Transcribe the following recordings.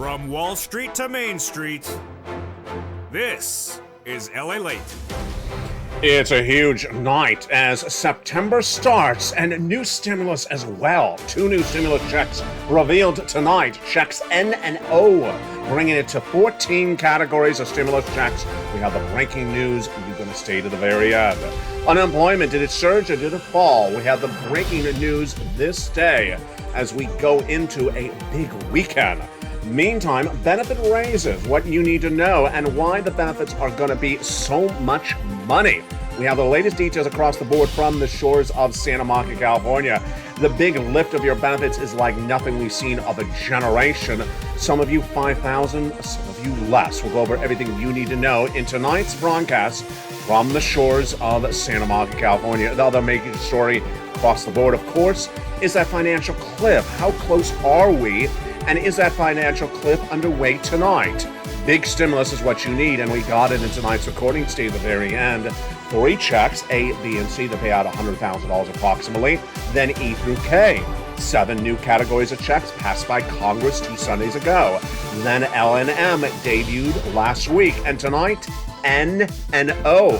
From Wall Street to Main Street, this is LALATE. It's a huge night as September starts and new stimulus as well. 2 new stimulus checks revealed tonight. Checks N and O, bringing it to 14 categories of stimulus checks. We have the breaking news. You're going to stay to the very end. Unemployment, did it surge or did it fall? We have the breaking news this day as we go into a big weekend. Meantime, benefit raises, what you need to know, and why the benefits are going to be so much money. We have the latest details across the board from the shores of Santa Monica, California. The big lift of your benefits is like nothing we've seen of a generation. Some of you 5,000, some of you less. We'll go over everything you need to know in tonight's broadcast from the shores of Santa Monica, California. The other major story across the board, of course, is that financial cliff. How close are we? And is that financial cliff underway tonight? Big stimulus is what you need, and we got it in tonight's recording. Stay at the very end. 3 checks, A, B, and C, to pay out $100,000 approximately. Then E through K. 7 new categories of checks passed by Congress 2 Sundays ago. Then L and M debuted last week. And tonight, N and O.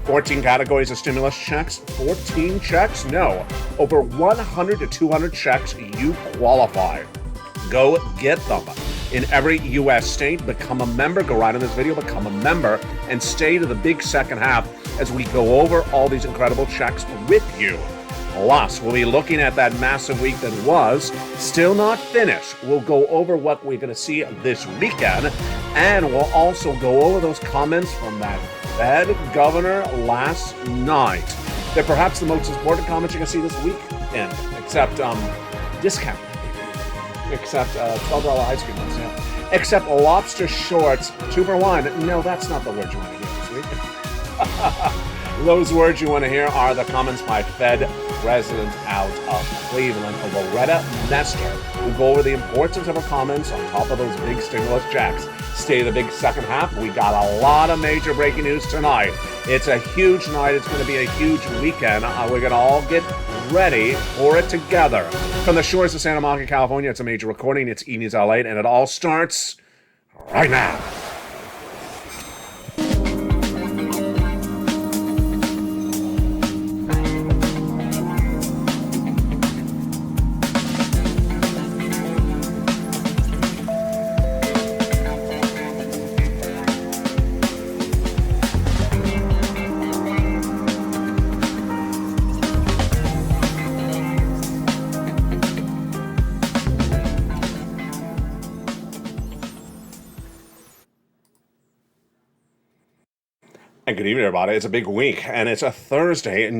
14 categories of stimulus checks. 14 checks? No. Over 100 to 200 checks. You qualify. Go get them. In every U.S. state, become a member. Go right in this video, become a member, and stay to the big second half as we go over all these incredible checks with you. Plus, we'll be looking at that massive week that was still not finished. We'll go over what we're going to see this weekend, and we'll also go over those comments from that Fed governor last night. They're perhaps the most important comments you're going to see this weekend, except discount. Except $12 ice cream ones, yeah. Except lobster shorts, 2 for 1. No, that's not the word you want to hear this week. Those words you want to hear are the comments by Fed President out of Cleveland, Loretta Mester, who go over the importance of her comments on top of those big stimulus checks. Stay the big second half. We got a lot of major breaking news tonight. It's a huge night. It's going to be a huge weekend. We're going to all get ready for it together. From the shores of Santa Monica, California, it's a major recording. It's E! News LALATE, and it all starts right now. And good evening, everybody. It's a big week, and it's a Thursday,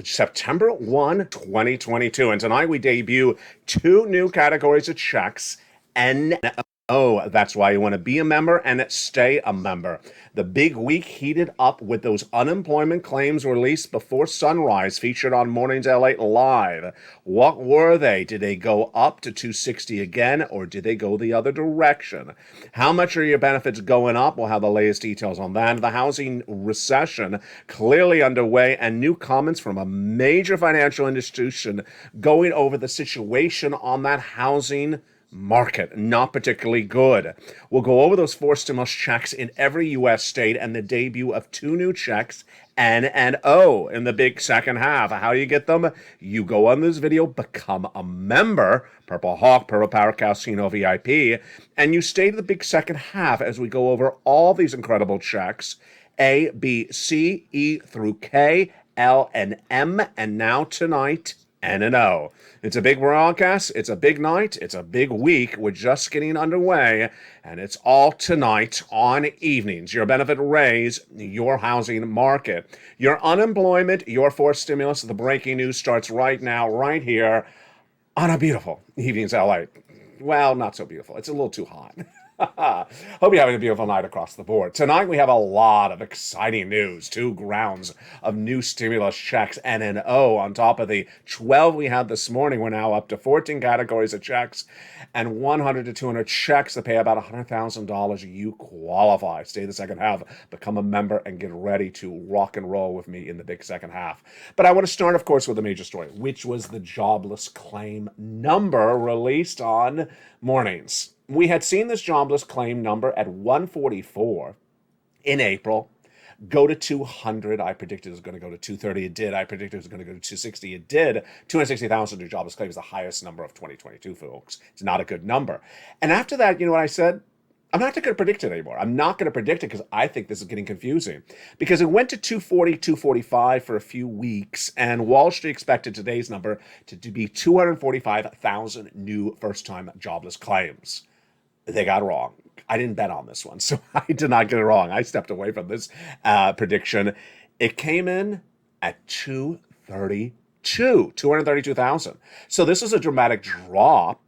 September 1, 2022. And tonight we debut 2 new categories of checks, N-O. That's why you want to be a member and stay a member. The big week heated up with those unemployment claims released before sunrise, featured on Mornings LA Live. What were they? Did they go up to 260 again, or did they go the other direction? How much are your benefits going up? We'll have the latest details on that. The housing recession clearly underway, and new comments from a major financial institution going over the situation on that housing market. Not particularly good. We'll go over those 4 stimulus checks in every U.S. state and the debut of 2 new checks, N and O, in the big second half. How do you get them? You go on this video, become a member, Purple Hawk, Purple Power Casino VIP, and you stay to the big second half as we go over all these incredible checks, A, B, C, E through K, L and M, and now tonight, N and O. It's a big broadcast, it's a big night, it's a big week. We're just getting underway, and it's all tonight on evenings. Your benefit raise, your housing market, your unemployment, your forced stimulus. The breaking news starts right now, right here on a beautiful Evenings LA. Well, not so beautiful. It's a little too hot. Hope you're having a beautiful night across the board. Tonight we have a lot of exciting news. 2 rounds of new stimulus checks, N and O, on top of the 12 we had this morning. We're now up to 14 categories of checks and 100 to 200 checks to pay about $100,000. You qualify. Stay the second half, become a member, and get ready to rock and roll with me in the big second half. But I want to start, of course, with the major story, which was the jobless claim number released on Mornings. We had seen this jobless claim number at 144 in April go to 200. I predicted it was going to go to 230. It did. I predicted it was going to go to 260. It did. 260,000 new jobless claims is the highest number of 2022, folks. It's not a good number. And after that, you know what I said? I'm not going to predict it anymore. I'm not going to predict it because I think this is getting confusing. Because it went to 240, 245 for a few weeks, and Wall Street expected today's number to be 245,000 new first-time jobless claims. They got it wrong. I didn't bet on this one, so I did not get it wrong. I stepped away from this prediction. It came in at 232,000. So this is a dramatic drop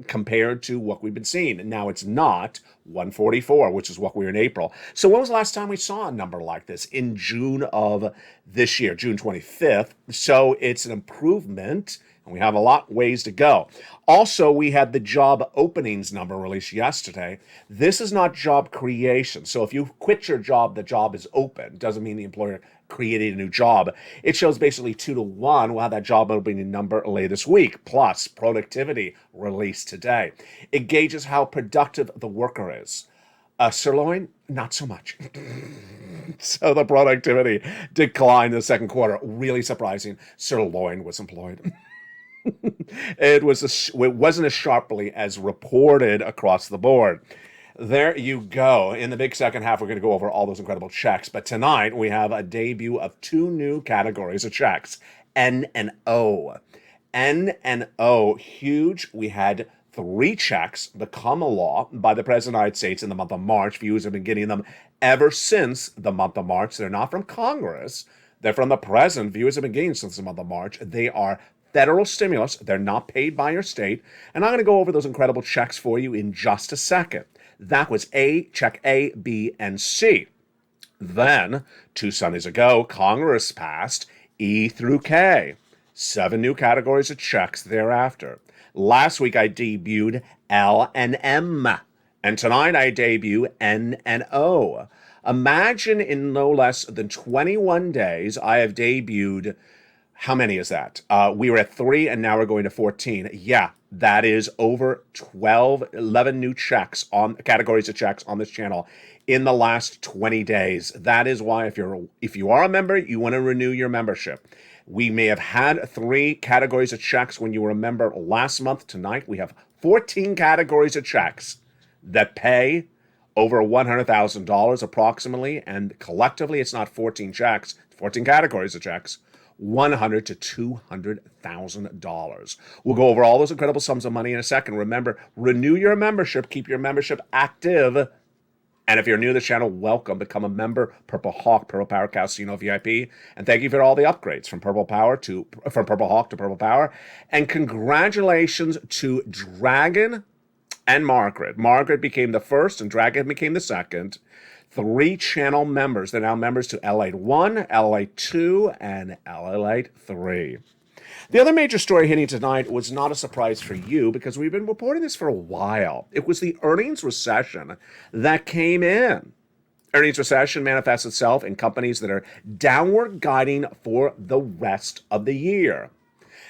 compared to what we've been seeing. Now it's not 144, which is what we were in April. So when was the last time we saw a number like this? In June of this year, June 25th. So it's an improvement, and we have a lot ways to go. Also, we had the job openings number released yesterday. This is not job creation. So if you quit your job, the job is open. Doesn't mean the employer created a new job. It shows basically 2 to 1. We'll have that job opening number later this week. Plus, productivity released today. It gauges how productive the worker is. Sirloin, not so much. So the productivity declined in the second quarter. Really surprising. Sirloin was employed. It wasn't as sharply as reported across the board. There you go. In the big second half, we're going to go over all those incredible checks. But tonight, we have a debut of 2 new categories of checks, N and O. N and O, huge. We had 3 checks become a law by the President of the United States in the month of March. Viewers have been getting them ever since the month of March. They're not from Congress. They're from the President. Viewers have been getting since the month of March. They are federal stimulus. They're not paid by your state. And I'm going to go over those incredible checks for you in just a second. That was check A, B, and C. Then, 2 Sundays ago, Congress passed E through K. 7 new categories of checks thereafter. Last week, I debuted L and M. And tonight, I debut N and O. Imagine in no less than 21 days, I have debuted. How many is that? We were at 3 and now we're going to 14. Yeah, that is over 11 new checks on categories of checks on this channel in the last 20 days. That is why if you are a member, you want to renew your membership. We may have had 3 categories of checks when you were a member last month. Tonight we have 14 categories of checks that pay over $100,000 approximately, and collectively it's not 14 checks, 14 categories of checks. $100,000 to $200,000. We'll go over all those incredible sums of money in a second. Remember, renew your membership, keep your membership active. And if you're new to the channel, welcome. Become a member, Purple Hawk, Purple Power Casino VIP. And thank you for all the upgrades from Purple Hawk to Purple Power. And congratulations to Dragon and Margaret. Margaret became the first and Dragon became the second. 3 channel members. They're now members to LALATE 1, LALATE 2, and LALATE 3. The other major story hitting tonight was not a surprise for you because we've been reporting this for a while. It was the earnings recession that came in. Earnings recession manifests itself in companies that are downward guiding for the rest of the year.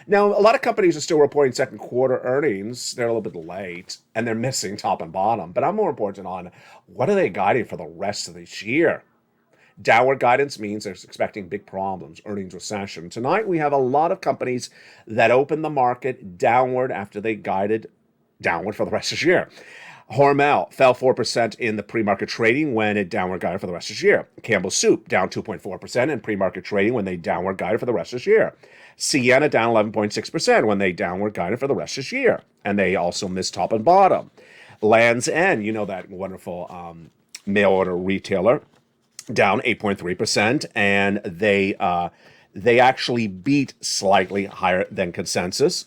Now, a lot of companies are still reporting second quarter earnings. They're a little bit late, and they're missing top and bottom. But I'm more important on what are they guiding for the rest of this year? Downward guidance means they're expecting big problems, earnings recession. Tonight, we have a lot of companies that opened the market downward after they guided downward for the rest of the year. Hormel fell 4% in the pre-market trading when it downward guided for the rest of the year. Campbell Soup down 2.4% in pre-market trading when they downward guided for the rest of the year. Sienna down 11.6% when they downward guided for the rest of the year. And they also missed top and bottom. Land's End, you know that wonderful mail order retailer, down 8.3%. And they actually beat slightly higher than consensus.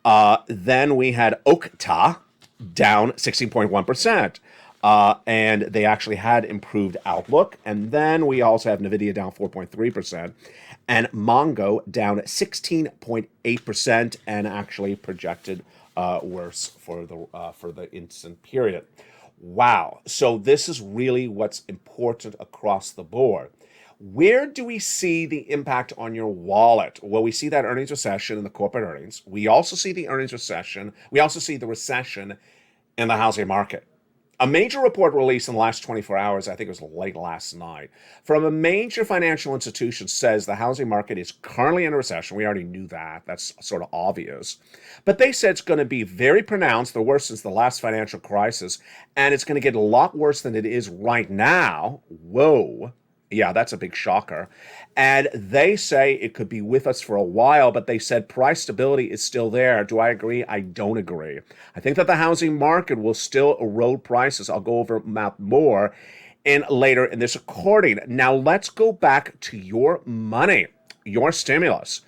Then we had Okta down 16.1%. And they actually had improved outlook. And then we also have NVIDIA down 4.3%. And Mongo down 16.8% and actually projected worse for the instant period. Wow. So this is really what's important across the board. Where do we see the impact on your wallet? Well, we see that earnings recession in the corporate earnings. We also see the earnings recession. We also see the recession in the housing market. A major report released in the last 24 hours, I think it was late last night, from a major financial institution says the housing market is currently in a recession. We already knew that. That's sort of obvious. But they said it's going to be very pronounced, the worst since the last financial crisis, and it's going to get a lot worse than it is right now. Whoa. Yeah, that's a big shocker. And they say it could be with us for a while, but they said price stability is still there. Do I agree? I don't agree. I think that the housing market will still erode prices. I'll go over that more later in this recording. Now let's go back to your money, your stimulus.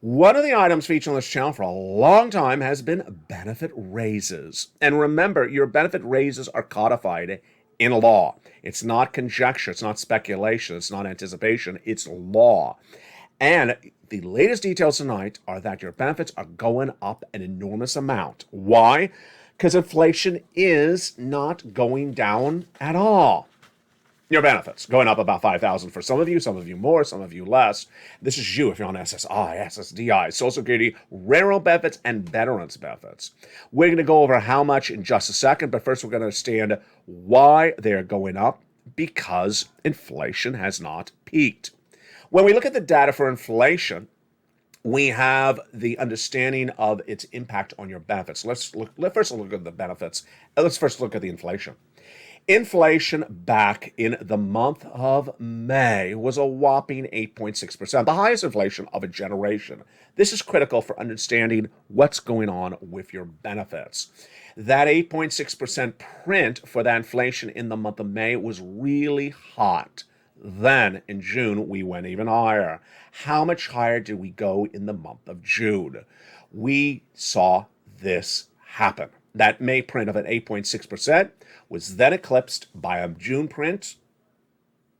One of the items featured on this channel for a long time has been benefit raises. And remember, your benefit raises are codified in law. It's not conjecture, it's not speculation, it's not anticipation, it's law. And the latest details tonight are that your benefits are going up an enormous amount. Why? Because inflation is not going down at all. Your benefits going up about $5,000 for some of you more, some of you less. This is you if you're on SSI, SSDI, Social Security, railroad benefits, and veterans benefits. We're going to go over how much in just a second, but first we're going to understand why they're going up, because inflation has not peaked. When we look at the data for inflation, we have the understanding of its impact on your benefits. Let's first look at the benefits. Let's first look at the inflation. Inflation back in the month of May was a whopping 8.6%, the highest inflation of a generation. This is critical for understanding what's going on with your benefits. That 8.6% print for that inflation in the month of May was really hot. Then in June, we went even higher. How much higher did we go in the month of June? We saw this happen. That May print of an 8.6% was then eclipsed by a June print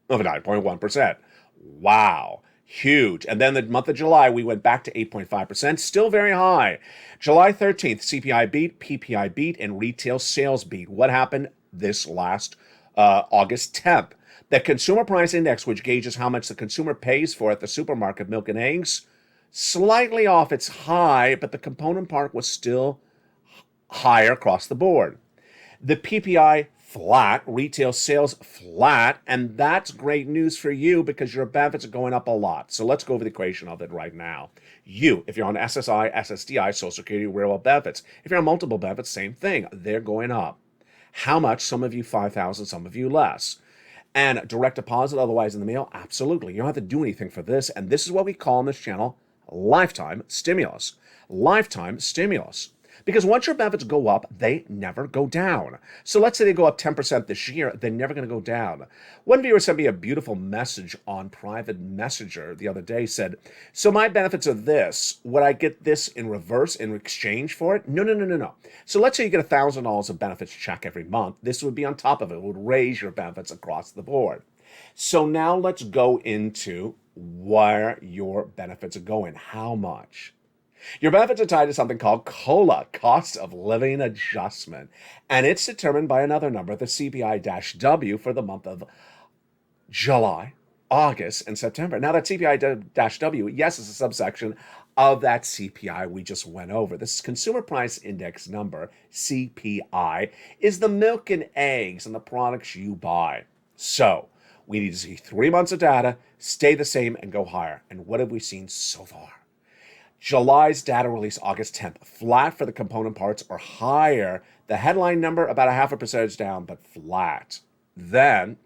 of 9.1%. Wow, huge. And then the month of July, we went back to 8.5%, still very high. July 13th, CPI beat, PPI beat, and retail sales beat. What happened this last August 10th? The consumer price index, which gauges how much the consumer pays for at the supermarket, milk and eggs, slightly off its high, but the component part was still higher across the board. The PPI flat, retail sales flat, and that's great news for you because your benefits are going up a lot. So let's go over the equation of it right now. You, if you're on SSI, SSDI, Social Security, railroad benefits. If you're on multiple benefits, same thing. They're going up. How much? Some of you 5,000, some of you less. And direct deposit, otherwise in the mail? Absolutely. You don't have to do anything for this. And this is what we call on this channel lifetime stimulus. Lifetime stimulus. Because once your benefits go up, they never go down. So let's say they go up 10% this year, they're never going to go down. One viewer sent me a beautiful message on private messenger the other day, said, so my benefits are this. Would I get this in reverse in exchange for it? No. So let's say you get $1,000 of benefits check every month. This would be on top of it. It would raise your benefits across the board. So now let's go into where your benefits are going. How much? Your benefits are tied to something called COLA, cost of living adjustment, and it's determined by another number, the CPI-W, for the month of July, August, and September. Now that CPI-W, yes, is a subsection of that CPI we just went over. This Consumer Price Index number, CPI, is the milk and eggs and the products you buy. So we need to see 3 months of data, stay the same, and go higher. And what have we seen so far? July's data released August 10th, flat for the component parts or higher. The headline number, about 0.5% down, but flat. Then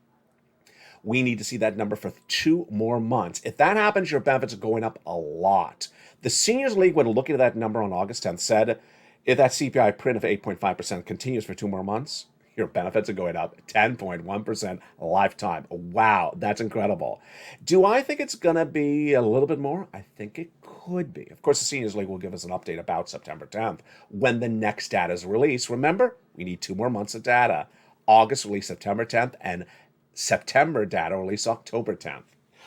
we need to see that number for 2 more months. If that happens, your benefits are going up a lot. The Seniors League, when looking at that number on August 10th, said if that CPI print of 8.5% continues for 2 more months, your benefits are going up 10.1% lifetime. Wow, that's incredible. Do I think it's going to be a little bit more? I think it could be. Of course, the Seniors League will give us an update about September 10th when the next data is released. Remember, we need 2 more months of data. August release September 10th and September data release October 10th.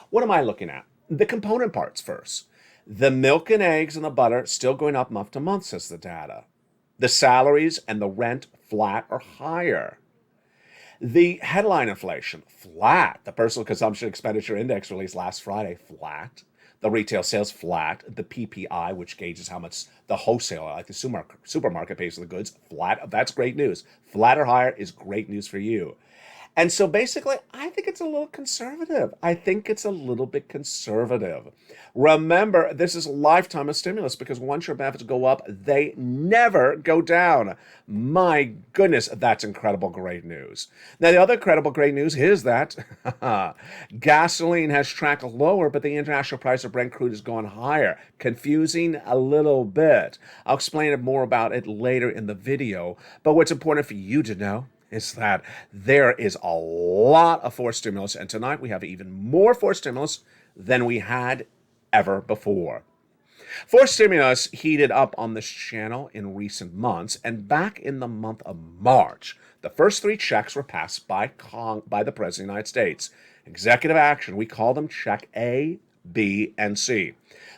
What am I looking at? The component parts first. The milk and eggs and the butter still going up month to month, says the data. The salaries and the rent flat or higher. The headline inflation, flat. The personal consumption expenditure index released last Friday, flat. The retail sales flat. The PPI, which gauges how much the wholesaler, like the supermarket, pays for the goods, flat. That's great news. Flat or higher is great news for you. And so basically, I think it's a little conservative. I think it's a little bit conservative. Remember, this is a lifetime of stimulus because once your benefits go up, they never go down. My goodness, that's incredible great news. Now, the other incredible great news is that gasoline has tracked lower, but the international price of Brent crude has gone higher. Confusing a little bit. I'll explain more about it later in the video. But what's important for you to know is that there is a lot of forced stimulus, and tonight we have even more forced stimulus than we had ever before. Forced stimulus heated up on this channel in recent months, and back in the month of March, the first 3 checks were passed by the President of the United States. Executive action, we call them Check A, B, and C.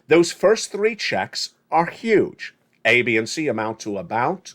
Those first 3 checks are huge. A, B, and C amount to about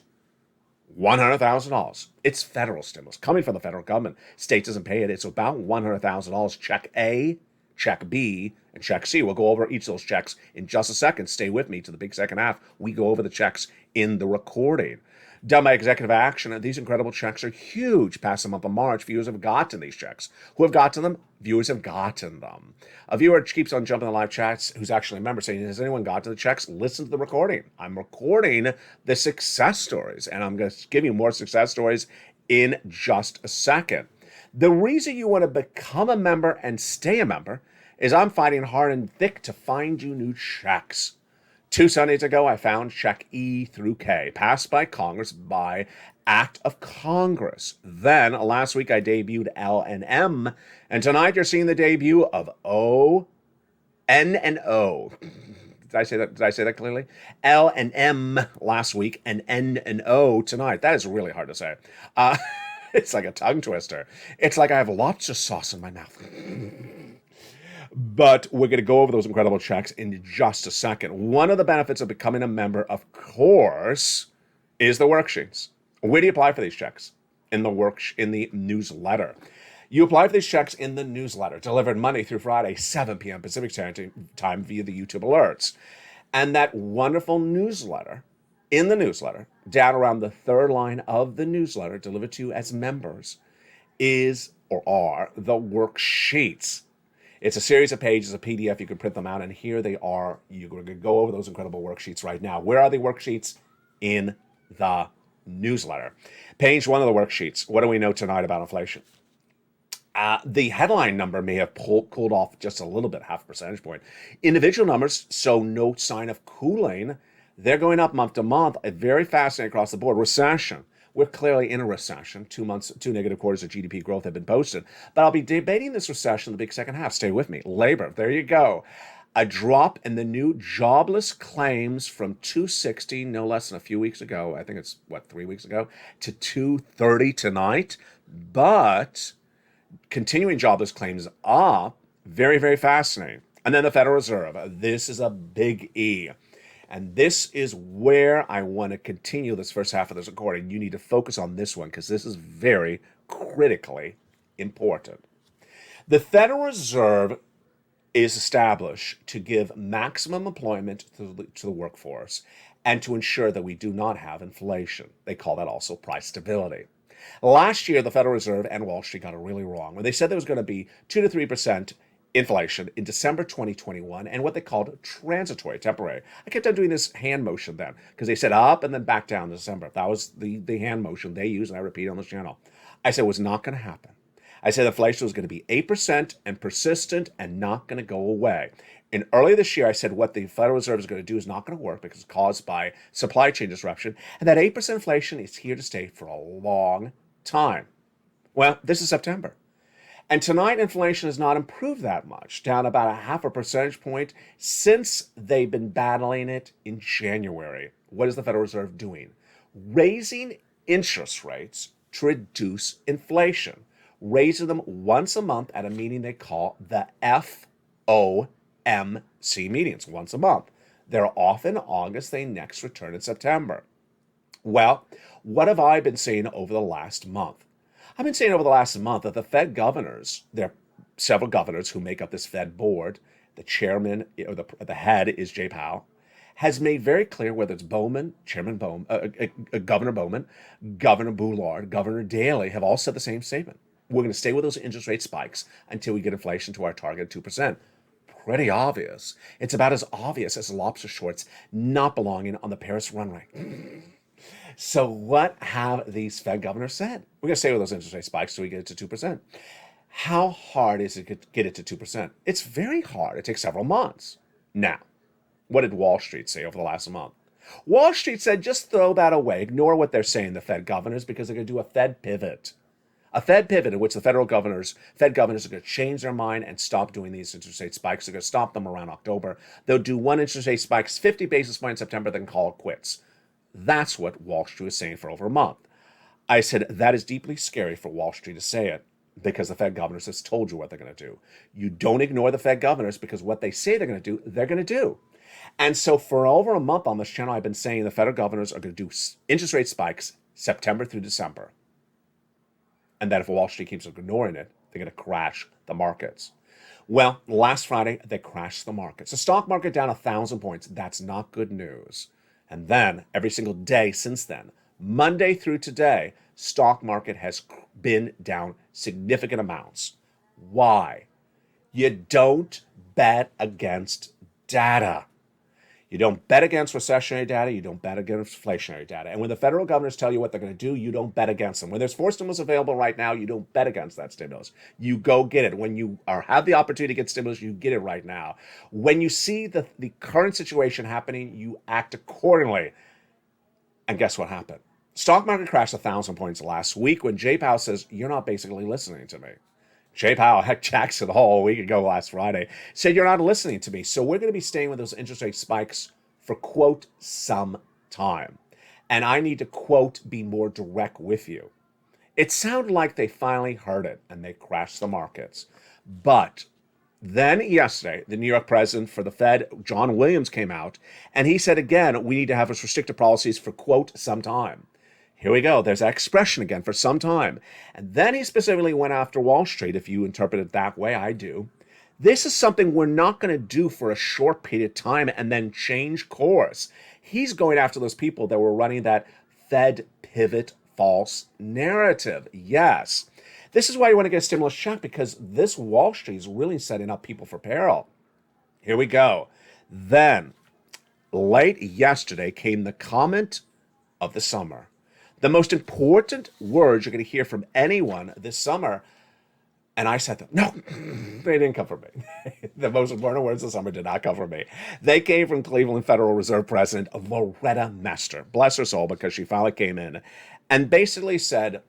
$100,000. It's federal stimulus coming from the federal government. State doesn't pay it. It's about $100,000. Check A, check B, and check C. We'll go over each of those checks in just a second. Stay with me to the big second half. We go over the checks in the recording. Done by executive action, and these incredible checks are huge. Past the month of March, viewers have gotten these checks. Who have gotten them? Viewers have gotten them. A viewer keeps on jumping in the live chats who's actually a member saying, has anyone gotten the checks? Listen to the recording. I'm recording the success stories, and I'm going to give you more success stories in just a second. The reason you want to become a member and stay a member is I'm fighting hard and thick to find you new checks. 2 Sundays ago, I found check E through K, passed by Congress by Act of Congress. Then, last week, I debuted L and M, and tonight you're seeing the debut of O, N, and O. Did I say that clearly? L and M last week, and N and O tonight. That is really hard to say. It's like a tongue twister. It's like I have lots of sauce in my mouth. But we're going to go over those incredible checks in just a second. One of the benefits of becoming a member, of course, is the worksheets. Where do you apply for these checks? In the newsletter. You apply for these checks in the newsletter, delivered Monday through Friday, 7 p.m. Pacific Standard Time via the YouTube alerts. And that wonderful newsletter, in the newsletter, down around the 3rd line of the newsletter, delivered to you as members, is or are the worksheets. It's a series of pages, a PDF. You can print them out, and here they are. You're going to go over those incredible worksheets right now. Where are the worksheets? In the newsletter. Page 1 of the worksheets. What do we know tonight about inflation? The headline number may have cooled off just a little bit, half a percentage point. Individual numbers, so no sign of cooling. They're going up month to month. Very fascinating across the board. Recession. We're clearly in a recession. 2 negative quarters of GDP growth have been posted. But I'll be debating this recession in the big second half. Stay with me. Labor, there you go. A drop in the new jobless claims from 260, no less than a few weeks ago. I think it's, 3 weeks ago, to 230 tonight. But continuing jobless claims up. Very, very fascinating. And then the Federal Reserve. This is a big E. And this is where I want to continue this first half of this recording. You need to focus on this one because this is very critically important. The Federal Reserve is established to give maximum employment to the workforce and to ensure that we do not have inflation. They call that also price stability. Last year, the Federal Reserve and Wall Street got it really wrong when they said there was going to be 2 to 3% inflation in December 2021 and what they called transitory, temporary. I kept on doing this hand motion then because they said up and then back down in December. That was the hand motion they used, and I repeat on this channel. I said it was not going to happen. I said inflation was going to be 8% and persistent and not going to go away. And earlier this year, I said what the Federal Reserve is going to do is not going to work because it's caused by supply chain disruption, and that 8% inflation is here to stay for a long time. Well, this is September. And tonight, inflation has not improved that much, down about a half a percentage point since they've been battling it in January. What is the Federal Reserve doing? Raising interest rates to reduce inflation, raising them once a month at a meeting they call the FOMC meetings, once a month. They're off in August, they next return in September. Well, what have I been saying over the last month? I've been saying over the last month that the Fed governors, there are several governors who make up this Fed board, the chairman, or the head is Jay Powell, has made very clear, whether it's Bowman, Governor Bowman, Governor Boulard, Governor Daley, have all said the same statement. We're going to stay with those interest rate spikes until we get inflation to our target of 2%. Pretty obvious. It's about as obvious as lobster shorts not belonging on the Paris runway. So what have these Fed governors said? We're going to stay with those interest rate spikes till we get it to 2%. How hard is it to get it to 2%? It's very hard. It takes several months. Now, what did Wall Street say over the last month? Wall Street said, just throw that away. Ignore what they're saying, the Fed governors, because they're going to do a Fed pivot. A Fed pivot in which the Fed governors are going to change their mind and stop doing these interest rate spikes. They're going to stop them around October. They'll do one interest rate spikes, 50 basis points in September, then call it quits. That's what Wall Street was saying for over a month. I said, that is deeply scary for Wall Street to say it, because the Fed governors has told you what they're going to do. You don't ignore the Fed governors, because what they say they're going to do, they're going to do. And so for over a month on this channel, I've been saying the federal governors are going to do interest rate spikes September through December. And that if Wall Street keeps ignoring it, they're going to crash the markets. Well, last Friday, they crashed the markets. The stock market down 1,000 points. That's not good news. And then every single day since then, Monday through today, stock market has been down significant amounts. Why? You don't bet against data. You don't bet against recessionary data. You don't bet against inflationary data. And when the federal governors tell you what they're going to do, you don't bet against them. When there's forced stimulus available right now, you don't bet against that stimulus. You go get it. When you have the opportunity to get stimulus, you get it right now. When you see the current situation happening, you act accordingly. And guess what happened? Stock market crashed 1,000 points last week when Jay Powell says, you're not basically listening to me. Jay Powell, heck, Jackson Hole a week ago last Friday, said you're not listening to me. So we're going to be staying with those interest rate spikes for, quote, some time. And I need to, quote, be more direct with you. It sounded like they finally heard it and they crashed the markets. But then yesterday, the New York president for the Fed, John Williams, came out and he said again, we need to have restrictive policies for, quote, some time. Here we go. There's that expression again, for some time. And then he specifically went after Wall Street, if you interpret it that way, I do. This is something we're not going to do for a short period of time and then change course. He's going after those people that were running that Fed pivot false narrative. Yes. This is why you want to get a stimulus check, because this Wall Street is really setting up people for peril. Here we go. Then, late yesterday came the comment of the summer. The most important words you're going to hear from anyone this summer. And I said, no, they didn't come from me. The most important words this summer did not come from me. They came from Cleveland Federal Reserve President Loretta Mester. Bless her soul, because she finally came in and basically said,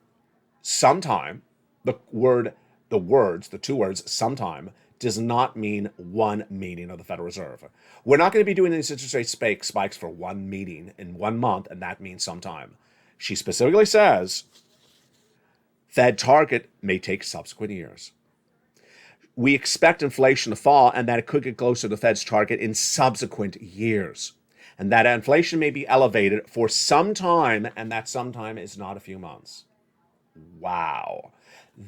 sometime, the two words, sometime, does not mean one meeting of the Federal Reserve. We're not going to be doing these interest rate spikes for one meeting in 1 month, and that means sometime. She specifically says, Fed target may take subsequent years. We expect inflation to fall and that it could get closer to the Fed's target in subsequent years. And that inflation may be elevated for some time, and that sometime is not a few months. Wow.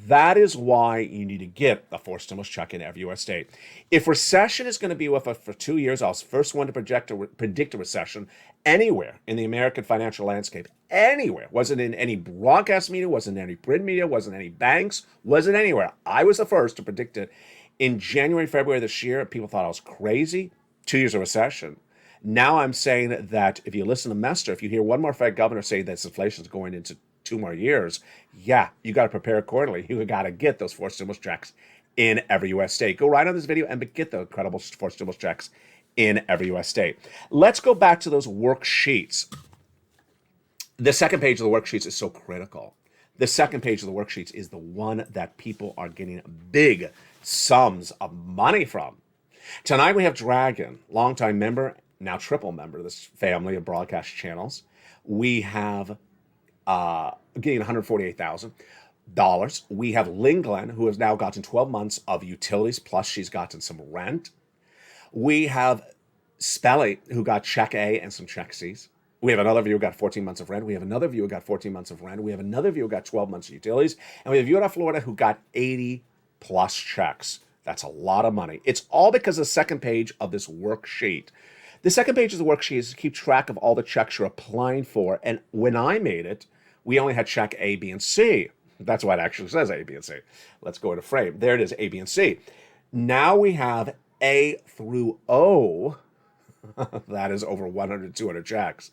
That is why you need to get a forced stimulus check in every U.S. state. If recession is going to be with us for 2 years, I was the first one to predict a recession anywhere in the American financial landscape. Anywhere. Wasn't in any broadcast media, wasn't in any print media, wasn't in any banks, wasn't anywhere. I was the first to predict it. In January, February this year, people thought I was crazy. 2 years of recession. Now I'm saying that if you listen to Mester, if you hear one more Fed governor say that inflation is going into 2 more years, yeah, you got to prepare accordingly. You got to get those forced stimulus checks in every U.S. state. Go right on this video and get the incredible forced stimulus checks in every U.S. state. Let's go back to those worksheets. The second page of the worksheets is so critical. The second page of the worksheets is the one that people are getting big sums of money from. Tonight we have Dragon, longtime member, now triple member of this family of broadcast channels. We have getting $148,000. We have Linglen, who has now gotten 12 months of utilities, plus she's gotten some rent. We have Spelly, who got check A and some check C's. We have another viewer who got 14 months of rent. We have another viewer who got 14 months of rent. We have another viewer who got 12 months of utilities. And we have a viewer out of Florida who got 80 plus checks. That's a lot of money. It's all because of the second page of this worksheet. The second page of the worksheet is to keep track of all the checks you're applying for. And when I made it, we only had check A, B, and C. That's why it actually says A, B, and C. Let's go into frame. There it is, A, B, and C. Now we have A through O. That is over 100, 200 checks,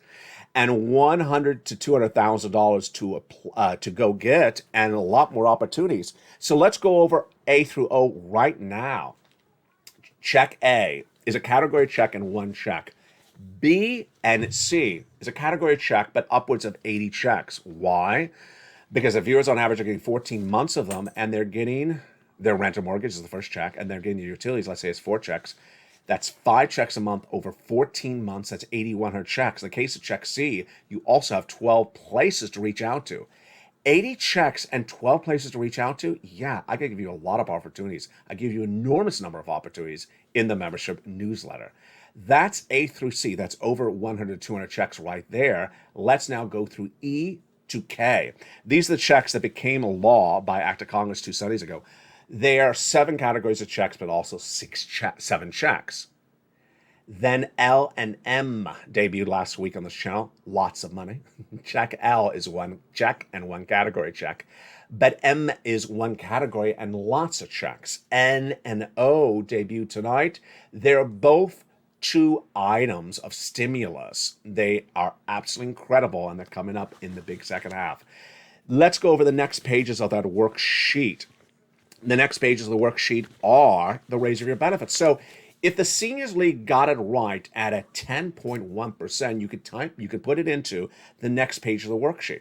and $100 to $200,000 to go get, and a lot more opportunities. So let's go over A through O right now. Check A is a category check and one check. B and C is a category check, but upwards of 80 checks. Why? Because the viewers on average are getting 14 months of them, and they're getting their rent or mortgage is the first check, and they're getting your utilities, let's say it's 4 checks. That's 5 checks a month over 14 months. That's 8,100 checks. In the case of check C, you also have 12 places to reach out to. 80 checks and 12 places to reach out to? Yeah, I can give you a lot of opportunities. I give you an enormous number of opportunities in the membership newsletter. That's A through C. That's over 100 to 200 checks right there. Let's now go through E to K. These are the checks that became a law by Act of Congress 2 Sundays ago. There are 7 categories of checks, but also 7 checks. Then L and M debuted last week on this channel. Lots of money. Check L is 1 check and 1 category check. But M is 1 category and lots of checks. N and O debuted tonight. They're both 2 items of stimulus. They are absolutely incredible, and they're coming up in the big second half. Let's go over the next pages of that worksheet. The next pages of the worksheet are the raise of your benefits. So if the Seniors League got it right at a 10.1%, you could put it into the next page of the worksheet.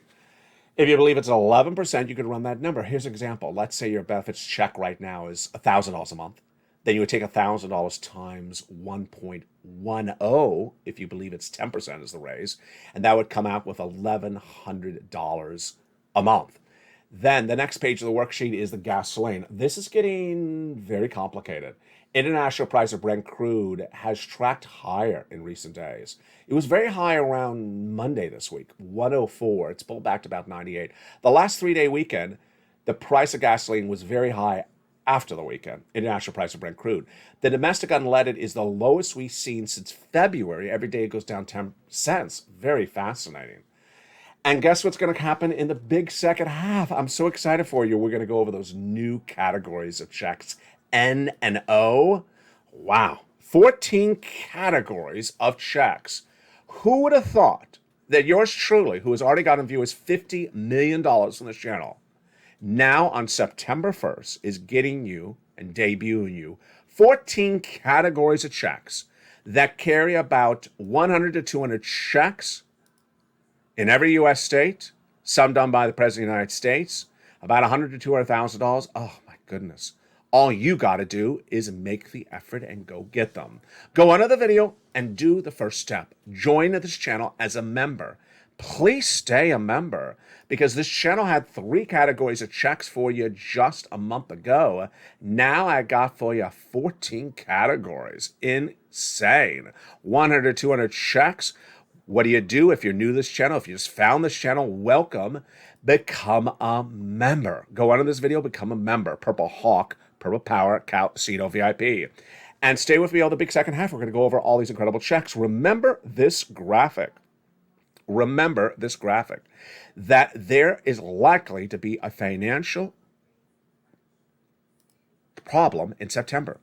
If you believe it's 11%, you could run that number. Here's an example. Let's say your benefits check right now is $1,000 a month. Then you would take $1,000 times 1.10 if you believe it's 10% is the raise, and that would come out with $1,100 a month. Then the next page of the worksheet is the gasoline. This is getting very complicated. International price of Brent crude has tracked higher in recent days. It was very high around Monday this week, 104. It's pulled back to about 98. The last 3-day weekend, the price of gasoline was very high after the weekend, international price of Brent crude. The domestic unleaded is the lowest we've seen since February. Every day it goes down 10 cents. Very fascinating. And guess what's going to happen in the big second half? I'm so excited for you. We're going to go over those new categories of checks, N and O. Wow. 14 categories of checks. Who would have thought that yours truly, who has already gotten viewers $50 million from this channel, now on September 1st is getting you and debuting you 14 categories of checks that carry about 100 to 200 checks in every U.S. state, some done by the President of the United States, about $100 to $200,000. Oh, my goodness. All you got to do is make the effort and go get them. Go under the video and do the first step. Join this channel as a member. Please stay a member, because this channel had 3 categories of checks for you just a month ago. Now I got for you 14 categories. Insane. 100 to 200 checks. What do you do if you're new to this channel? If you just found this channel, welcome. Become a member. Go under this video, become a member. Purple Hawk, Purple Power, Casino VIP. And stay with me all the big second half. We're going to go over all these incredible checks. Remember this graphic. Remember this graphic. That there is likely to be a financial problem in September.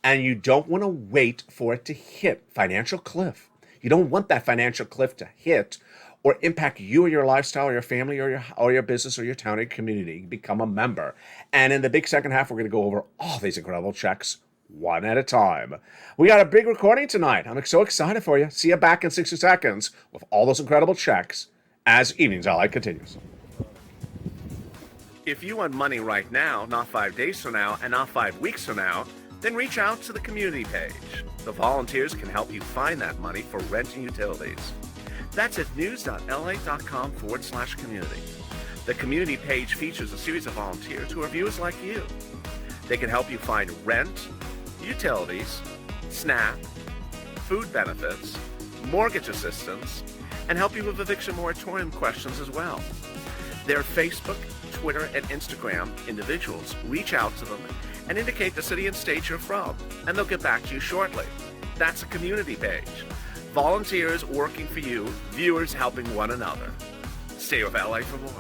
And you don't want to wait for it to hit financial cliff. You don't want that financial cliff to hit or impact you or your lifestyle or your family or your business or your town or your community. Become a member. And in the big second half, we're going to go over all these incredible checks one at a time. We got a big recording tonight. I'm so excited for you. See you back in 60 seconds with all those incredible checks as Evenings LA continues. If you want money right now, not 5 days from now, and not 5 weeks from now, then reach out to the community page. The volunteers can help you find that money for rent and utilities. That's at news.la.com/community. The community page features a series of volunteers who are viewers like you. They can help you find rent, utilities, SNAP, food benefits, mortgage assistance, and help you with eviction moratorium questions as well. Their Facebook, Twitter, and Instagram individuals reach out to them and indicate the city and state you're from, and they'll get back to you shortly. That's a community page. Volunteers working for you, viewers helping one another. Stay with LA for more.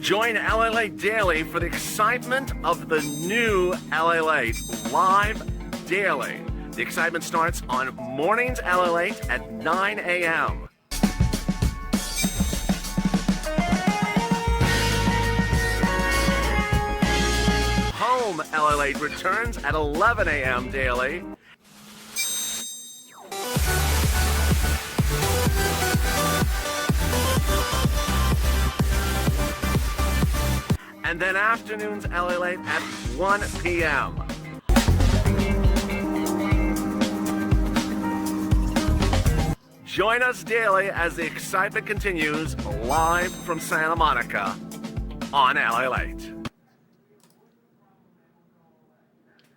Join LALATE Daily for the excitement of the new LALATE live daily. The excitement starts on mornings LALATE at 9 a.m. Home LALATE returns at 11 a.m. daily. And then afternoons LALATE at 1 p.m. Join us daily as the excitement continues live from Santa Monica on LALATE.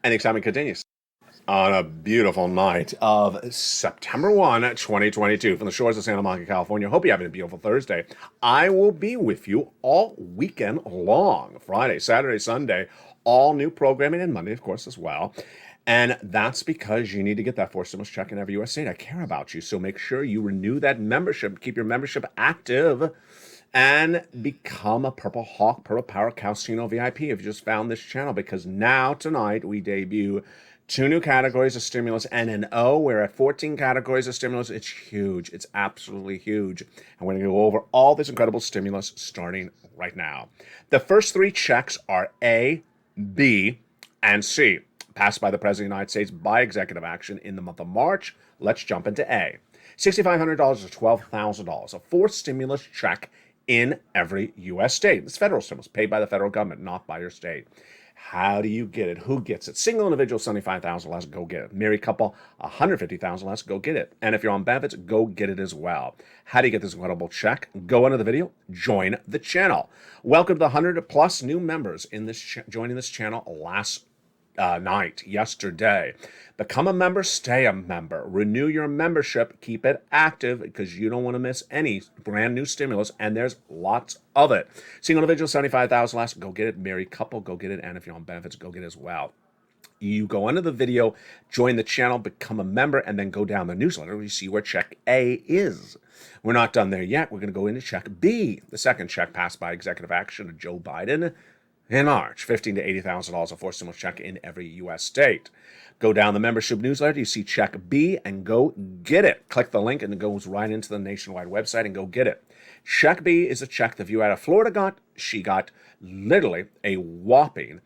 And the excitement continues on a beautiful night of September 1, 2022 from the shores of Santa Monica, California. Hope you're having a beautiful Thursday. I will be with you all weekend long, Friday, Saturday, Sunday, all new programming, and Monday, of course, as well. And that's because you need to get that 4 stimulus check in every U.S. state. I care about you, so make sure you renew that membership, keep your membership active, and become a Purple Hawk, Purple Power Casino VIP if you just found this channel, because now, tonight, we debut 2 new categories of stimulus, N and O. We're at 14 categories of stimulus. It's huge. It's absolutely huge. And we're going to go over all this incredible stimulus starting right now. The first 3 checks are A, B, and C, passed by the President of the United States by executive action in the month of March. Let's jump into A. $6,500 to $12,000, a 4th stimulus check in every U.S. state. It's federal stimulus paid by the federal government, not by your state. How do you get it? Who gets it? Single individual, $75,000 less, go get it. Married couple, $150,000 less, go get it. And if you're on benefits, go get it as well. How do you get this incredible check? Go under the video, join the channel. Welcome to the 100 plus new members in this joining this channel last yesterday. Become a member, stay a member. Renew your membership, keep it active, because you don't want to miss any brand new stimulus, and there's lots of it. Single individual, $75,000 less, go get it. Married couple, go get it. And if you're on benefits, go get it as well. You go under the video, join the channel, become a member, and then go down the newsletter. You see where check A is. We're not done there yet. We're going to go into check B, the second check passed by executive action of Joe Biden in March, $15,000 to $80,000, a 4 stimulus check in every U.S. state. Go down the membership newsletter, you see check B, and go get it. Click the link, and it goes right into the nationwide website, and go get it. Check B is a check the viewer out of Florida got. She got literally a whopping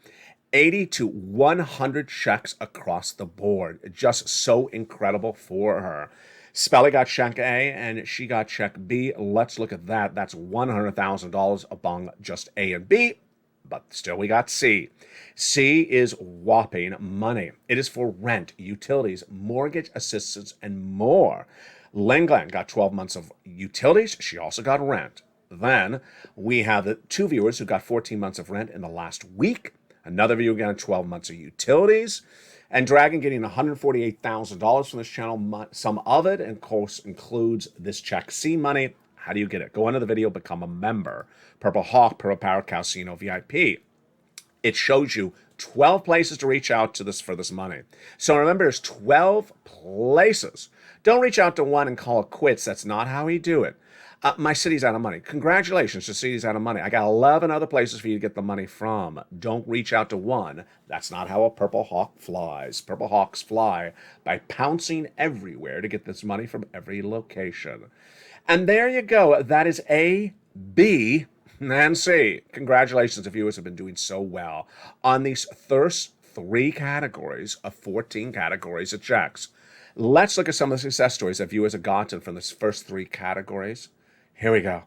80 to 100 checks across the board. Just so incredible for her. Spelly got check A, and she got check B. Let's look at that. That's $100,000 among just A and B. But still, we got C. C is whopping money. It is for rent, utilities, mortgage assistance, and more. Len Glenn got 12 months of utilities. She also got rent. Then we have the 2 viewers who got 14 months of rent in the last week. Another viewer got 12 months of utilities. And Dragon getting $148,000 from this channel. Some of it, of course, includes this check C money. How do you get it? Go under the video, become a member. Purple Hawk, Purple Power Casino VIP. It shows you 12 places to reach out to this for this money. So remember, there's 12 places. Don't reach out to one and call it quits. That's not how we do it. My city's out of money. Congratulations, the city's out of money. I got 11 other places for you to get the money from. Don't reach out to one. That's not how a Purple Hawk flies. Purple Hawks fly by pouncing everywhere to get this money from every location. And there you go. That is A, B, and C. Congratulations, the viewers have been doing so well on these first 3 categories of 14 categories of checks. Let's look at some of the success stories that viewers have gotten from this first 3 categories. Here we go.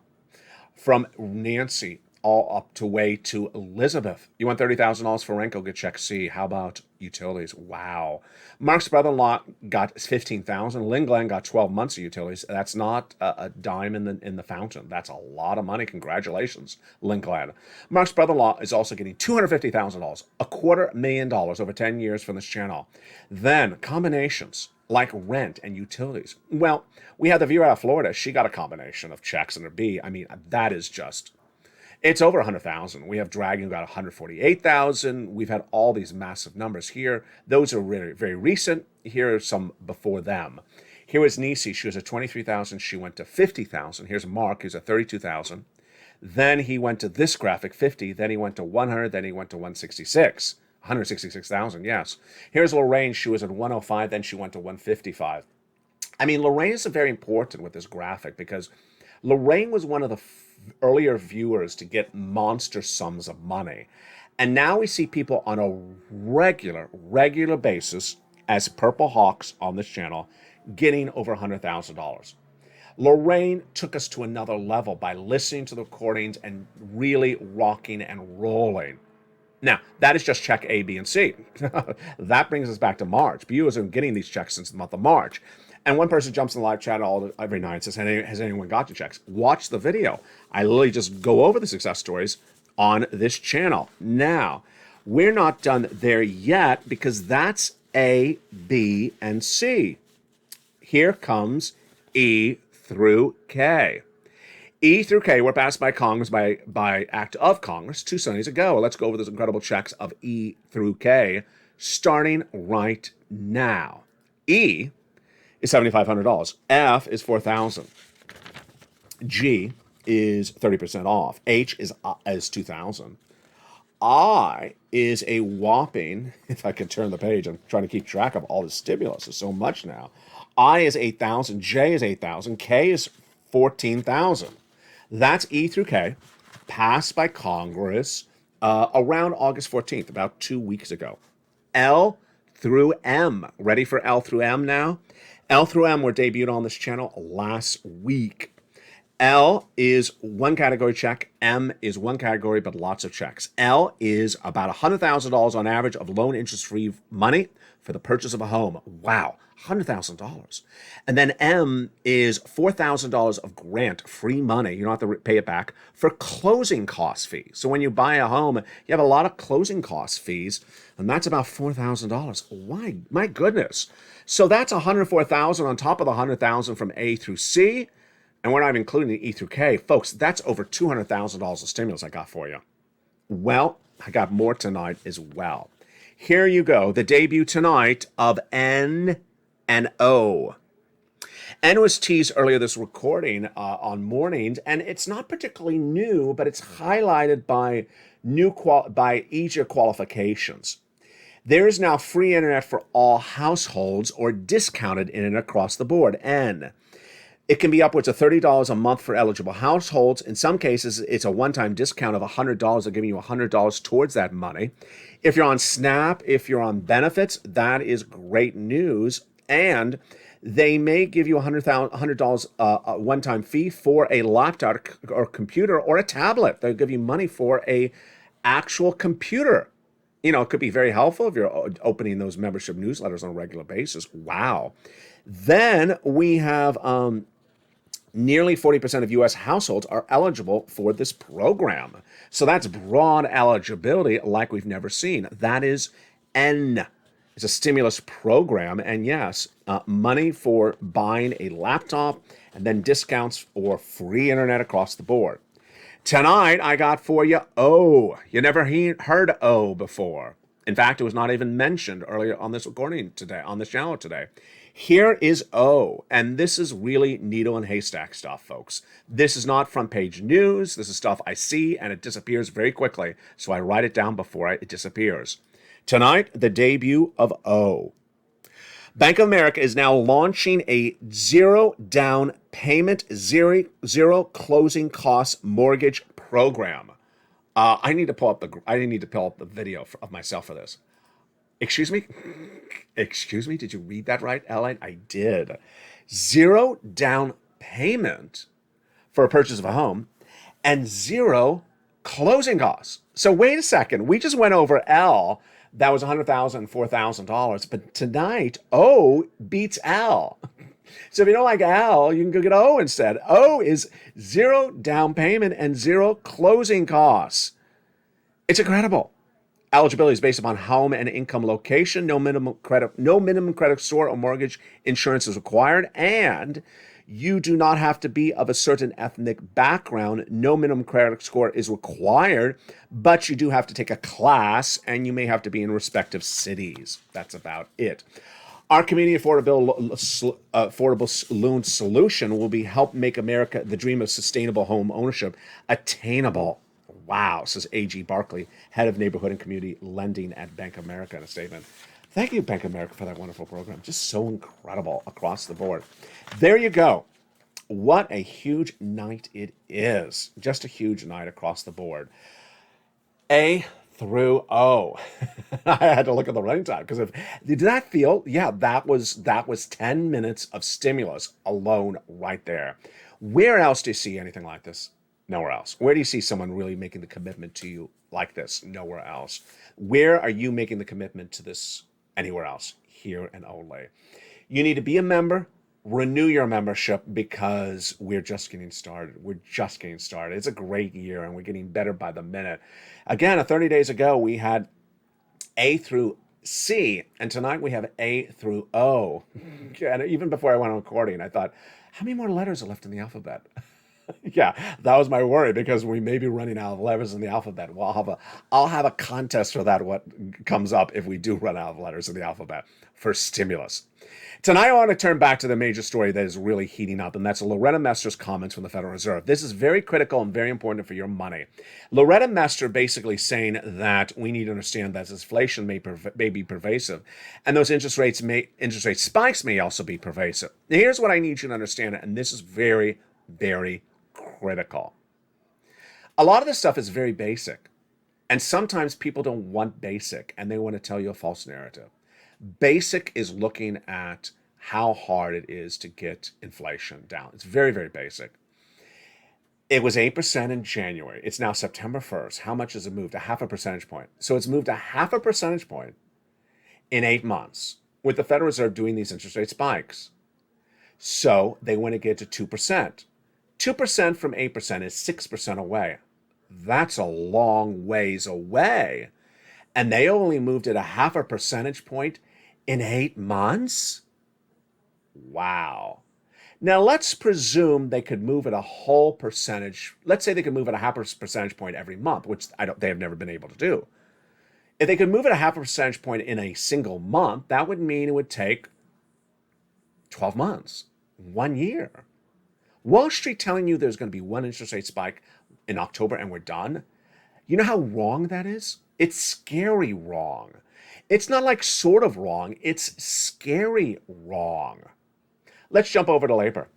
From Nancy, all up to way to Elizabeth. You want $30,000 for rent? Go get check C. How about utilities? Wow. Mark's brother-in-law got $15,000. Lynn Glenn got 12 months of utilities. That's not a dime in the fountain. That's a lot of money. Congratulations, Lynn Glenn. Mark's brother-in-law is also getting $250,000, $250,000 over 10 years from this channel. Then combinations like rent and utilities. Well, we had the viewer out of Florida. She got a combination of checks and her B. I mean, that is just, it's over 100,000. We have Dragon who got 148,000. We've had all these massive numbers here. Those are very, very recent. Here are some before them. Here is Nisi. She was at 23,000. She went to 50,000. Here's Mark, who's at 32,000. Then he went to this graphic, 50. Then he went to 100. Then he went to 166. 166,000, yes. Here's Lorraine. She was at 105. Then she went to 155. I mean, Lorraine is very important with this graphic because Lorraine was one of the earlier viewers to get monster sums of money. And now we see people on a regular basis as Purple Hawks on this channel getting over $100,000. Lorraine took us to another level by listening to the recordings and really rocking and rolling. Now, that is just check A, B, and C. That brings us back to March. Viewers are getting these checks since the month of March. And one person jumps in the live chat every night and says, has anyone got your checks? Watch the video. I literally just go over the success stories on this channel. Now, we're not done there yet because that's A, B, and C. Here comes E through K. E through K were passed by Congress by act of Congress 2 Sundays ago. Let's go over those incredible checks of E through K, starting right now. E is $7,500. F is $4,000. G is 30% off. H is $2,000. I is a whopping, if I can turn the page, I'm trying to keep track of all the stimulus. There's so much now. I is 8,000. J is 8,000. K is 14,000. That's E through K, passed by Congress around August 14th, about 2 weeks ago. L through M. Ready for L through M now? L through M were debuted on this channel last week. L is one category check. M is one category, but lots of checks. L is about $100,000 on average of loan interest-free money for the purchase of a home. Wow, $100,000. And then M is $4,000 of grant, free money. You don't have to pay it back for closing cost fees. So when you buy a home, you have a lot of closing cost fees, and that's about $4,000. Why? My goodness. So that's $104,000 on top of the $100,000 from A through C. And we're not even including the E through K. Folks, that's over $200,000 of stimulus I got for you. Well, I got more tonight as well. Here you go, the debut tonight of N and O. N was teased earlier this recording on mornings, and it's not particularly new, but it's highlighted by easier qualifications. There is now free internet for all households or discounted internet across the board, N. It can be upwards of $30 a month for eligible households. In some cases, it's a one-time discount of $100. They're giving you $100 towards that money. If you're on SNAP, if you're on benefits, that is great news. And they may give you $100 a one-time fee for a laptop or computer or a tablet. They'll give you money for a actual computer. You know, it could be very helpful if you're opening those membership newsletters on a regular basis. Wow. Then we have nearly 40% of U.S. households are eligible for this program. So that's broad eligibility like we've never seen. That is N. It's a stimulus program. And yes, money for buying a laptop and then discounts or free internet across the board. Tonight, I got for you O. You never heard O before. In fact, it was not even mentioned earlier on this recording today, on this channel today. Here is O, and this is really needle and haystack stuff, folks. This is not front page news. This is stuff I see, and it disappears very quickly, so I write it down before it disappears. Tonight, the debut of O. Bank of America is now launching a zero down payment, zero closing costs mortgage program. I need to pull up the video of myself for this. Excuse me? Excuse me? Did you read that right, Ellen? I did. Zero down payment for a purchase of a home and zero closing costs. So wait a second. We just went over L. That was $100,000, $4,000. But tonight, O beats L. So if you don't like L, you can go get O instead. O is zero down payment and zero closing costs. It's incredible. Eligibility is based upon home and income location. No minimum credit score or mortgage insurance is required, and you do not have to be of a certain ethnic background. No minimum credit score is required, but you do have to take a class, and you may have to be in respective cities. That's about it. Our community affordable loan solution will be help make America the dream of sustainable home ownership attainable. Wow, says A.G. Barkley, head of neighborhood and community lending at Bank of America in a statement. Thank you, Bank of America, for that wonderful program. Just so incredible across the board. There you go. What a huge night it is. Just a huge night across the board. A through O. I had to look at the running time because did that feel? Yeah, that was 10 minutes of stimulus alone right there. Where else do you see anything like this? Nowhere else. Where do you see someone really making the commitment to you like this? Nowhere else. Where are you making the commitment to this anywhere else? Here and only. You need to be a member. Renew your membership because we're just getting started. We're just getting started. It's a great year and we're getting better by the minute. Again, 30 days ago, we had A through C, and tonight we have A through O. And even before I went on recording, I thought, how many more letters are left in the alphabet? Yeah, that was my worry because we may be running out of letters in the alphabet. Well, I'll have a contest for that, what comes up if we do run out of letters in the alphabet for stimulus. Tonight, I want to turn back to the major story that is really heating up, and that's Loretta Mester's comments from the Federal Reserve. This is very critical and very important for your money. Loretta Mester basically saying that we need to understand that inflation may be pervasive, and those interest rate spikes may also be pervasive. Now, here's what I need you to understand, and this is very, very critical. A lot of this stuff is very basic, and sometimes people don't want basic, and they want to tell you a false narrative. Basic is looking at how hard it is to get inflation down. It's very, very basic. It was 8% in January. It's now September 1st. How much has it moved? A half a percentage point. So it's moved a half a percentage point in 8 months with the Federal Reserve doing these interest rate spikes. So they want to get to 2%. 2% from 8% is 6% away. That's a long ways away. And they only moved it a half a percentage point in 8 months? Wow. Now let's presume they could move it a whole percentage. Let's say they could move it a half a percentage point every month, which they have never been able to do. If they could move it a half a percentage point in a single month, that would mean it would take 12 months, 1 year. Wall Street telling you there's going to be one interest rate spike in October and we're done. You know how wrong that is? It's scary wrong. It's not like sort of wrong. It's scary wrong. Let's jump over to labor.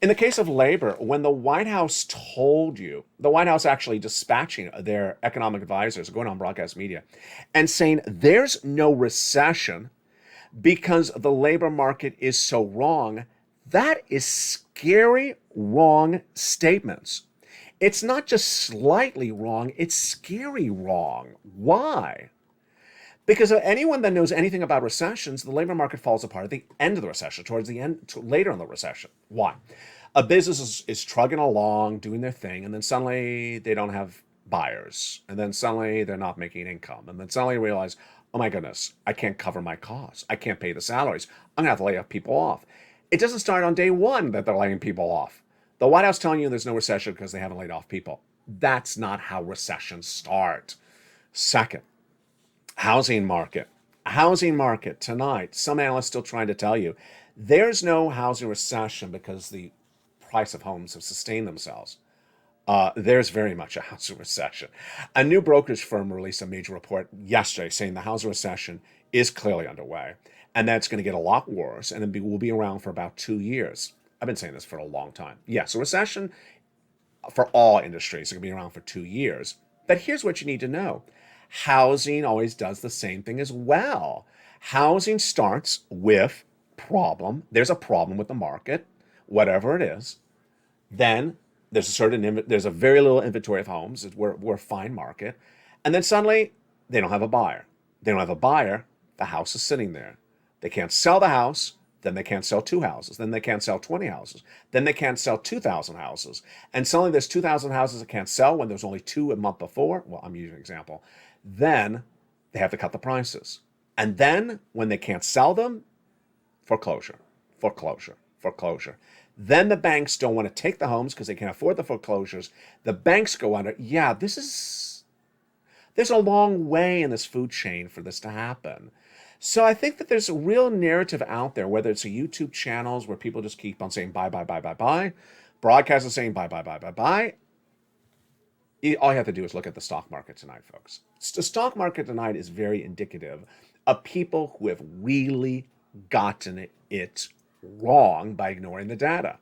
In the case of labor, when the White House told you, the White House actually dispatching their economic advisors, going on broadcast media, and saying there's no recession because the labor market is so wrong, that is scary wrong statements. It's not just slightly wrong, it's scary wrong. Why? Because anyone that knows anything about recessions, the labor market falls apart at the end of the recession, towards the end, later in the recession. Why? A business is trugging along, doing their thing, and then suddenly they don't have buyers. And then suddenly they're not making income. And then suddenly realize, oh my goodness, I can't cover my costs. I can't pay the salaries. I'm going to have to lay people off. It doesn't start on day one that they're laying people off. The White House telling you there's no recession because they haven't laid off people. That's not how recessions start. Second, housing market. Housing market tonight, some analysts still trying to tell you there's no housing recession because the price of homes have sustained themselves. There's very much a housing recession. A new brokerage firm released a major report yesterday saying the housing recession is clearly underway, and that's going to get a lot worse, and it will be around for about 2 years. I've been saying this for a long time. Yes, a recession for all industries is going to be around for 2 years. But here's what you need to know. Housing always does the same thing as well. Housing starts with problem. There's a problem with the market, whatever it is. Then there's a very little inventory of homes. We're a fine market. And then suddenly they don't have a buyer. They don't have a buyer. The house is sitting there. They can't sell the house. Then they can't sell 2 houses. Then they can't sell 20 houses. Then they can't sell 2,000 houses. And suddenly there's 2,000 houses that can't sell when there's only 2 a month before. Well, I'm using an example. Then they have to cut the prices. And then when they can't sell them, foreclosure. Then the banks don't want to take the homes because they can't afford the foreclosures. The banks go under. Yeah, there's a long way in this food chain for this to happen. So I think that there's a real narrative out there, whether it's a YouTube channels where people just keep on saying buy, broadcasters saying buy. All you have to do is look at the stock market tonight, folks. The stock market tonight is very indicative of people who have really gotten it wrong by ignoring the data.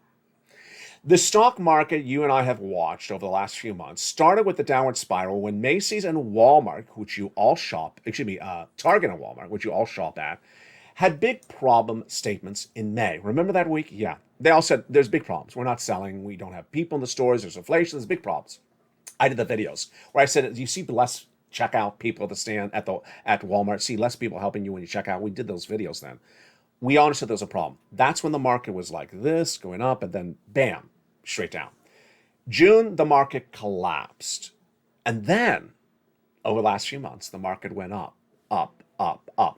The stock market you and I have watched over the last few months started with the downward spiral when Macy's and Walmart, which you all shop, Target and Walmart, which you all shop at, had big problem statements in May. Remember that week? Yeah. They all said, there's big problems. We're not selling. We don't have people in the stores. There's inflation. There's big problems. I did the videos where I said, you see less checkout people at the stand at Walmart, see less people helping you when you check out. We did those videos then. We understood there was a problem. That's when the market was like this, going up, and then bam, straight down. June, the market collapsed. And then, over the last few months, the market went up.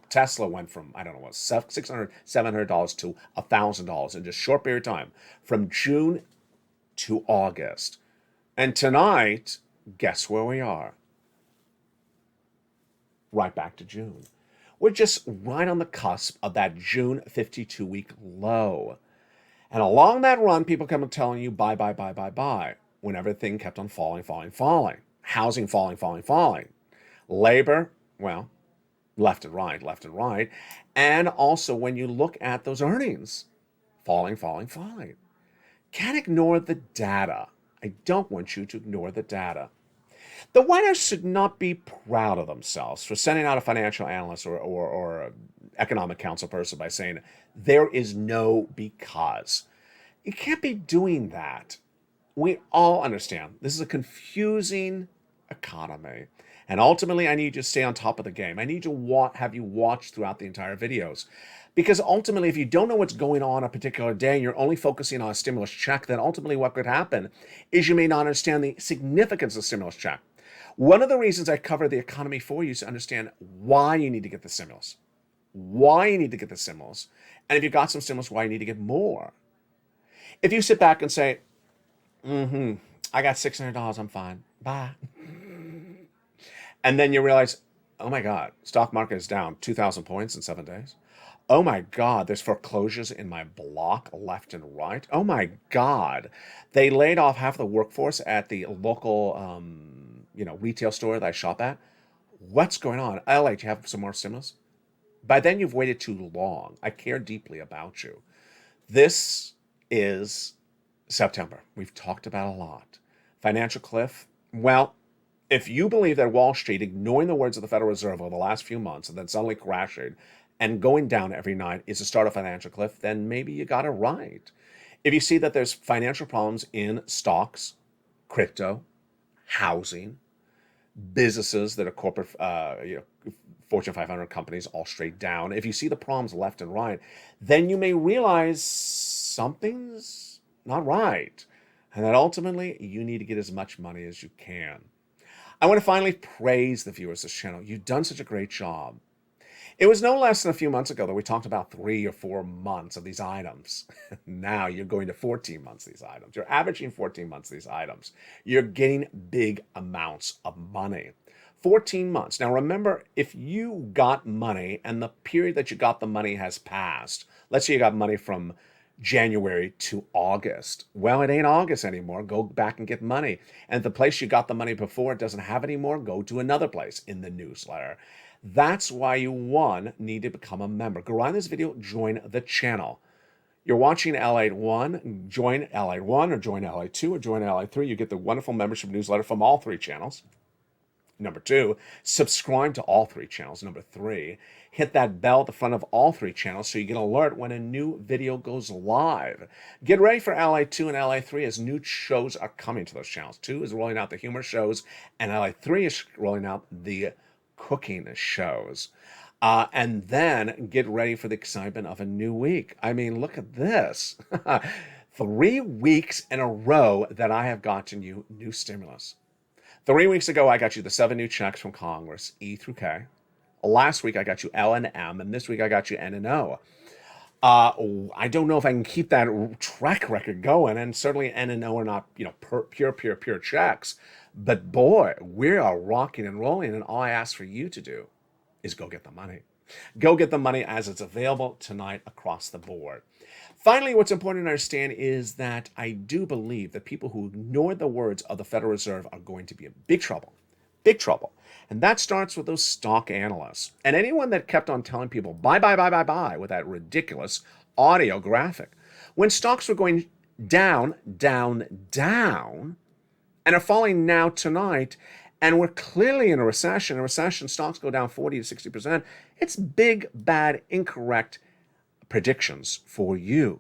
Tesla went from, I don't know, $600, $700 to $1,000 in just a short period of time, from June to August. And tonight, guess where we are? Right back to June. We're just right on the cusp of that June 52-week low. And along that run, people kept on telling you buy, when everything kept on falling. Housing falling. Labor, well, left and right. And also when you look at those earnings, falling. Can't ignore the data. I don't want you to ignore the data. The White House should not be proud of themselves for sending out a financial analyst or economic council person by saying there is no because. You can't be doing that. We all understand this is a confusing economy. And ultimately, I need you to stay on top of the game. I need to have you watch throughout the entire videos. Because ultimately, if you don't know what's going on a particular day and you're only focusing on a stimulus check, then ultimately what could happen is you may not understand the significance of the stimulus check. One of the reasons I cover the economy for you is to understand why you need to get the stimulus. And if you've got some stimulus, why you need to get more. If you sit back and say, I got $600, I'm fine. Bye. And then you realize, oh my God, stock market is down 2,000 points in 7 days. Oh my God, there's foreclosures in my block left and right. Oh my God, they laid off half the workforce at the local retail store that I shop at. What's going on? LA, do you have some more stimulus? By then you've waited too long. I care deeply about you. This is September. We've talked about a lot. Financial cliff. Well, if you believe that Wall Street, ignoring the words of the Federal Reserve over the last few months and then suddenly crashing and going down every night is the start of financial cliff, then maybe you got it right. If you see that there's financial problems in stocks, crypto, housing, businesses that are corporate, Fortune 500 companies all straight down, if you see the problems left and right, then you may realize something's not right. And that ultimately you need to get as much money as you can. I want to finally praise the viewers of this channel. You've done such a great job. It was no less than a few months ago that we talked about 3 or 4 months of these items. Now you're going to 14 months of these items. You're averaging 14 months of these items. You're getting big amounts of money. 14 months. Now remember, if you got money and the period that you got the money has passed, let's say you got money from January to August. Well, it ain't August anymore. Go back and get money. And if the place you got the money before it doesn't have any more, go to another place in the newsletter. That's why you, need to become a member. Go right in this video, join the channel. You're watching LATE 1, join LATE 1 or join LATE 2 or join LATE 3. You get the wonderful membership newsletter from all 3 channels. Number 2, subscribe to all 3 channels. Number 3, hit that bell at the front of all 3 channels so you get an alert when a new video goes live. Get ready for LA2 and LA3 as new shows are coming to those channels. 2 is rolling out the humor shows, and LA3 is rolling out the cooking shows. And then get ready for the excitement of a new week. I mean, look at this. 3 weeks in a row that I have gotten you new stimulus. 3 weeks ago, I got you the 7 new checks from Congress, E through K. Last week, I got you L and M, and this week, I got you N and O. I don't know if I can keep that track record going, and certainly N and O are not, pure checks. But boy, we are rocking and rolling, and all I ask for you to do is go get the money. Go get the money as it's available tonight across the board. Finally, what's important to understand is that I do believe that people who ignore the words of the Federal Reserve are going to be in big trouble. Big trouble. And that starts with those stock analysts. And anyone that kept on telling people, buy, with that ridiculous audio graphic. When stocks were going down, and are falling now tonight, and we're clearly in a recession. In a recession, stocks go down 40 to 60%. It's big, bad, incorrect predictions for you.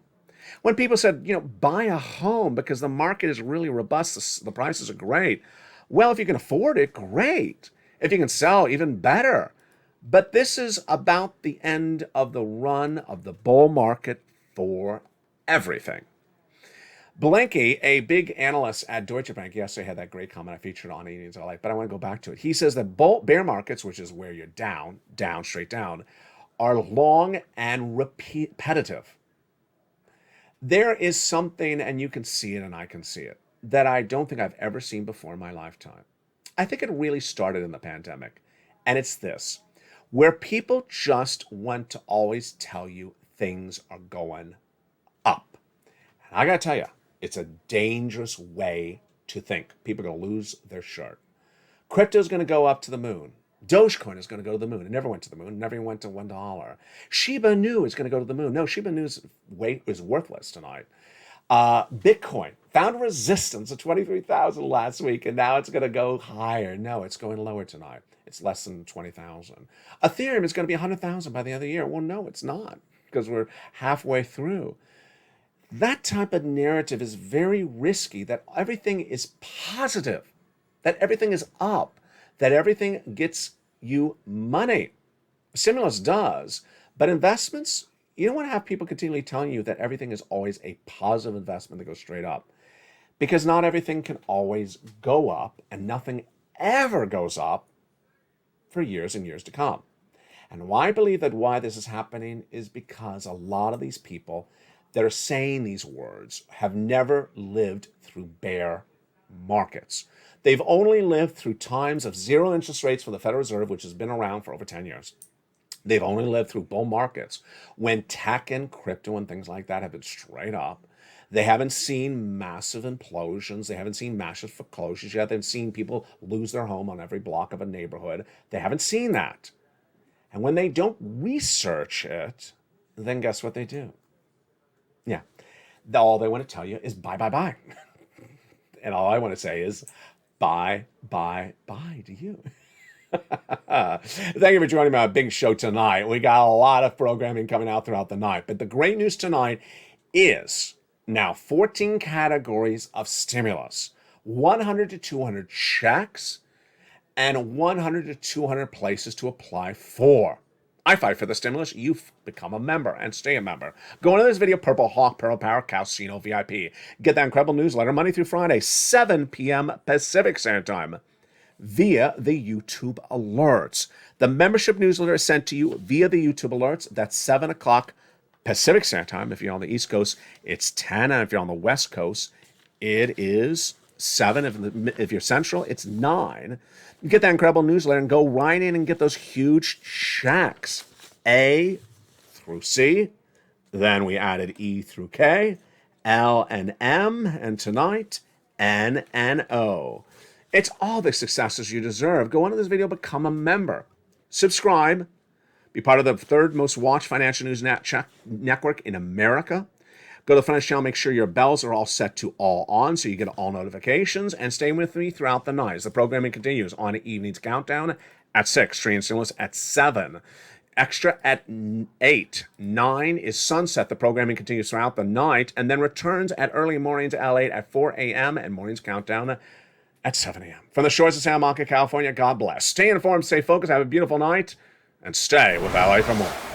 When people said, buy a home because the market is really robust, the prices are great. Well, if you can afford it, great. If you can sell, even better. But this is about the end of the run of the bull market for everything. Blanky, a big analyst at Deutsche Bank, yesterday had that great comment I featured on Evenings I Like, but I want to go back to it. He says that bear markets, which is where you're down, straight down, are long and repetitive. There is something, and you can see it and I can see it, that I don't think I've ever seen before in my lifetime. I think it really started in the pandemic, and it's this, where people just want to always tell you things are going up. And I got to tell you, it's a dangerous way to think. People are going to lose their shirt. Crypto's going to go up to the moon. Dogecoin is going to go to the moon. It never went to the moon. It never even went to $1. Shiba Inu is going to go to the moon. No, Shiba Inu's weight is worthless tonight. Bitcoin found resistance at 23,000 last week, and now it's going to go higher. No, it's going lower tonight. It's less than 20,000. Ethereum is going to be 100,000 by the end of the year. Well, no, it's not, because we're halfway through. That type of narrative is very risky, that everything is positive, that everything is up, that everything gets you money. Stimulus does, but investments, you don't want to have people continually telling you that everything is always a positive investment that goes straight up, because not everything can always go up, and nothing ever goes up for years and years to come. And why I believe that why this is happening is because a lot of these people that are saying these words have never lived through bear markets. They've only lived through times of zero interest rates for the Federal Reserve, which has been around for over 10 years. They've only lived through bull markets when tech and crypto and things like that have been straight up. They haven't seen massive implosions. They haven't seen massive foreclosures yet. They've seen people lose their home on every block of a neighborhood. They haven't seen that. And when they don't research it, then guess what they do? Yeah, all they want to tell you is buy. And all I want to say is buy to you. Thank you for joining me on a big show tonight. We got a lot of programming coming out throughout the night. But the great news tonight is now 14 categories of stimulus, 100 to 200 checks, and 100 to 200 places to apply for. I fight for the stimulus. You become a member and stay a member. Go into this video, Purple Hawk, Pearl Power, Casino VIP. Get that incredible newsletter Monday through Friday, 7 p.m. Pacific Standard Time, via the YouTube alerts. The membership newsletter is sent to you via the YouTube alerts. That's 7 o'clock Pacific Standard Time. If you're on the East Coast, it's 10. And if you're on the West Coast, it is 7. If you're Central, it's 9. Get that incredible newsletter and go right in and get those huge checks. A through C. Then we added E through K, L and M, and tonight, N and O. It's all the successes you deserve. Go into this video, become a member. Subscribe. Be part of the 3rd most watched financial news network in America. Go to the front of the channel, make sure your bells are all set to all on so you get all notifications, and stay with me throughout the night as the programming continues on Evening's Countdown at 6, Tree and Stimulus at 7. Extra at 8. 9 is Sunset. The programming continues throughout the night and then returns at early mornings at LALATE at 4 a.m. and Morning's Countdown at 7 a.m. From the shores of Santa Monica, California, God bless. Stay informed, stay focused, have a beautiful night, and stay with LA for more.